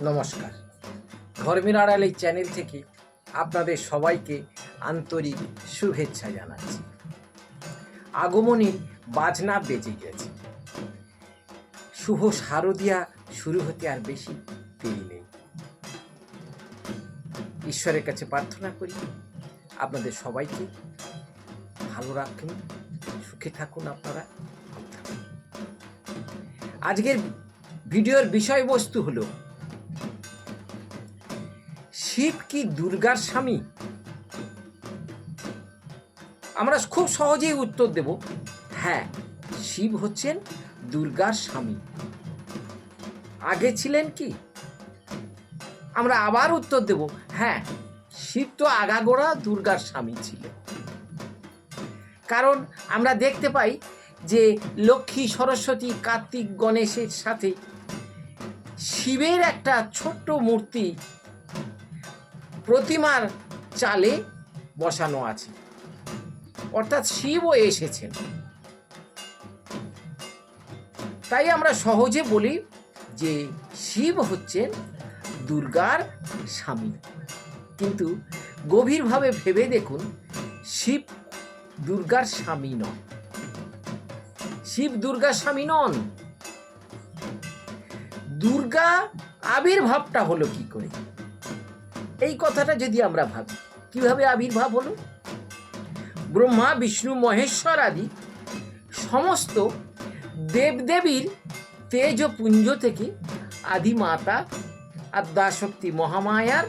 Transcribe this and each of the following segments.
নমস্কার, ধর্মের আড়াল এই চ্যানেল থেকে আপনাদের সবাইকে আন্তরিক শুভেচ্ছা জানাচ্ছি। আগমনী বাজনা বেজে গেছে, শুভ শারদিয়া শুরু হতে আর বেশি দেরি নেই। ঈশ্বরের কাছে প্রার্থনা করি আপনাদের সবাইকে ভালো রাখুন, সুখে থাকুন আপনারা। আজকের ভিডিওর বিষয়বস্তু হলো, শিব কি দুর্গার স্বামী? আমরা খুব সহজেই উত্তর দেব, হ্যাঁ, শিব হচ্ছেন দুর্গার স্বামী। আগে ছিলেন কি? আমরা আবার উত্তর দেব, হ্যাঁ, শিব তো আগাগোড়া দুর্গার স্বামী ছিলেন। কারণ আমরা দেখতে পাই যে লক্ষ্মী, সরস্বতী, কার্তিক, গণেশের সাথে শিবের একটা ছোট্ট মূর্তি প্রতিমার চালে বসানো আছে, অর্থাৎ শিবও এসেছেন। তাই আমরা সহজে বলি যে শিব হচ্ছেন দুর্গার স্বামী। কিন্তু গভীরভাবে ভেবে দেখুন, শিব দুর্গার স্বামী নন। শিব দুর্গার স্বামী নন। দুর্গা আবির্ভাবটা হলো কি করে? এই কথাটা যদি আমরা ভাবি, কিভাবে আবির্ভাব হলো? ব্রহ্মা, বিষ্ণু, মহেশ্বর আদি সমস্ত দেবদেবীর তেজপুঞ্জ থেকে আদি মাতা আদ্যাশক্তি মহামায়ার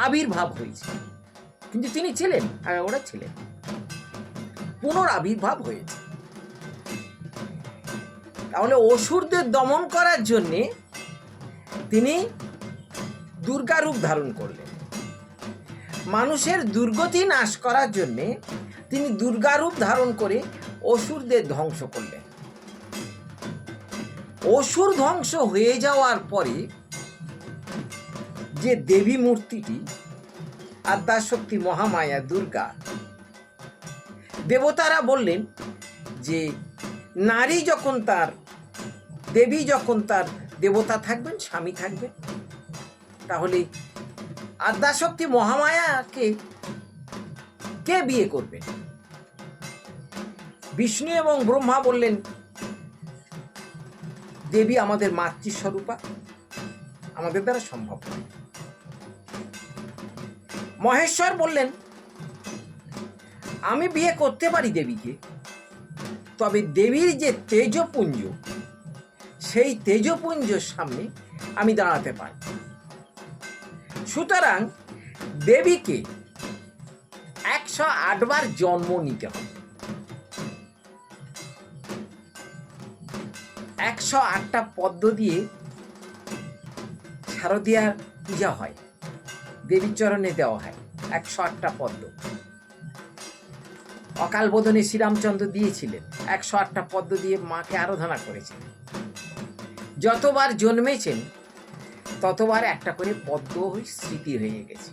আবির্ভাব হয়েছে। কিন্তু তিনি ছিলেন, ওরা ছিলেন, পুনরাবির্ভাব হয়েছে। তাহলে অসুরদের দমন করার জন্যে তিনি দুর্গা রূপ ধারণ করলেন। মানুষের দুর্গতি নাশ করার জন্যে তিনি দুর্গা রূপ ধারণ করে অসুরদের ধ্বংস করলেন। অসুর ধ্বংস হয়ে যাওয়ার পরে যে দেবী মূর্তিটি আদ্যাশক্তি মহামায়া দুর্গা, দেবতারা বললেন যে নারী যখন তার দেবী, যখন তার দেবতা থাকবেন, স্বামী থাকবেন, তাহলে আদ্যাশক্তি মহামায়াকে কে বিয়ে করবেন? বিষ্ণু এবং ব্রহ্মা বললেন, দেবী আমাদের মাতৃস্বরূপা, আমাদের দ্বারা সম্ভব নয়। মহেশ্বর বললেন, আমি বিয়ে করতে পারি দেবীকে, তবে দেবীর যে তেজপুঞ্জ, সেই তেজপুঞ্জের সামনে আমি দাঁড়াতে পারি। সুতরাং দেবীকে 108 বার জন্ম নিতে হবে। 108টা পদ্ম দিয়ে শারদীয়ার পূজা হয়, দেবীর চরণে দেওয়া হয় 108টা পদ্ম। অকাল বোধনে শ্রীরামচন্দ্র দিয়েছিলেন, 108টা পদ্ম দিয়ে মাকে আরাধনা করেছিলেন। যতবার জন্মেছেন ততবার একটা করে পদ্ম স্মৃতি হয়ে গেছে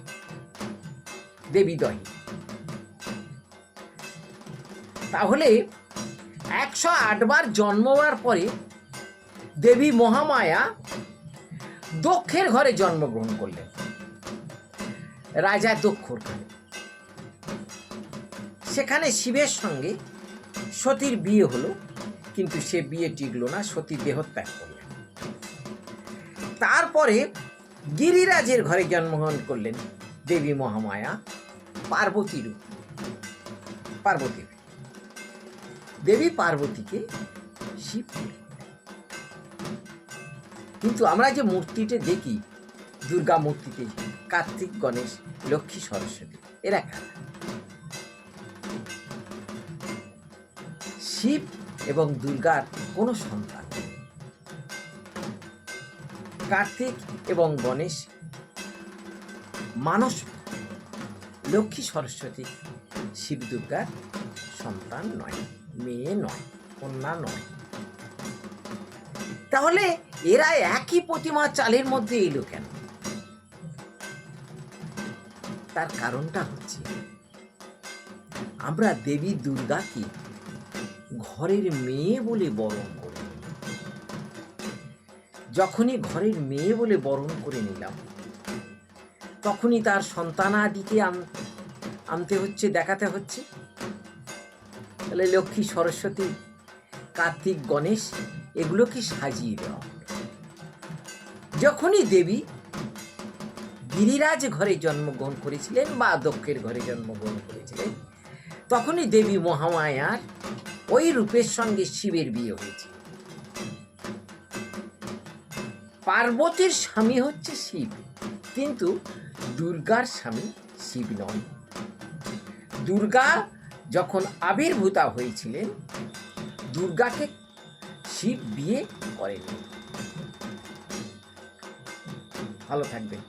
দেবীদয়। তাহলে 108 বার জন্মবার পরে দেবী মহামায়া দক্ষের ঘরে জন্মগ্রহণ করলেন, রাজা দক্ষর ঘরে। সেখানে শিবের সঙ্গে সতীর বিয়ে হলো, কিন্তু সে বিয়ে টিকলো না, সতী দেহত্যাগ করলেন। তারপরে গিরিরাজের ঘরে জন্মগ্রহণ করলেন দেবী মহামায়া পার্বতী রূপ। পার্বতী দেবী পার্বতীকে শিব। কিন্তু আমরা যে মূর্তিতে দেখি, দুর্গা মূর্তিতে কার্তিক, গণেশ, লক্ষ্মী, সরস্বতী, এরা কারা? শিব এবং দুর্গার কোনো সন্তান। কার্তিক এবং গণেশ মানস, লক্ষ্মী, সরস্বতী শিব দুর্গার সন্তান নয়, মেয়ে নয়, কন্যা নয়। তাহলে এরা একই প্রতিমা চালের মধ্যে এলো কেন? তার কারণটা হচ্ছে আমরা দেবী দুর্গাকে ঘরের মেয়ে বলে বরণ করি। যখনই ঘরের মেয়ে বলে বরণ করে নিলাম, তখনই তার সন্তানাদিকে আনতে হচ্ছে, দেখাতে হচ্ছে। তাহলে লক্ষ্মী, সরস্বতী, কার্তিক, গণেশ এগুলোকে সাজিয়ে দেওয়া। যখনই দেবী গিরিরাজ ঘরে জন্মগ্রহণ করেছিলেন বা দক্ষের ঘরে জন্মগ্রহণ করেছিলেন, তখনই দেবী মহামায়ার ওই রূপের সঙ্গে শিবের বিয়ে হয়েছে। পার্বতীর স্বামী হচ্ছে শিব, কিন্তু দুর্গার স্বামী শিব নন। দুর্গা যখন আবির্ভূতা হয়েছিলেন, দুর্গাকে শিব বিয়ে করেননি। ভালো থাকবেন।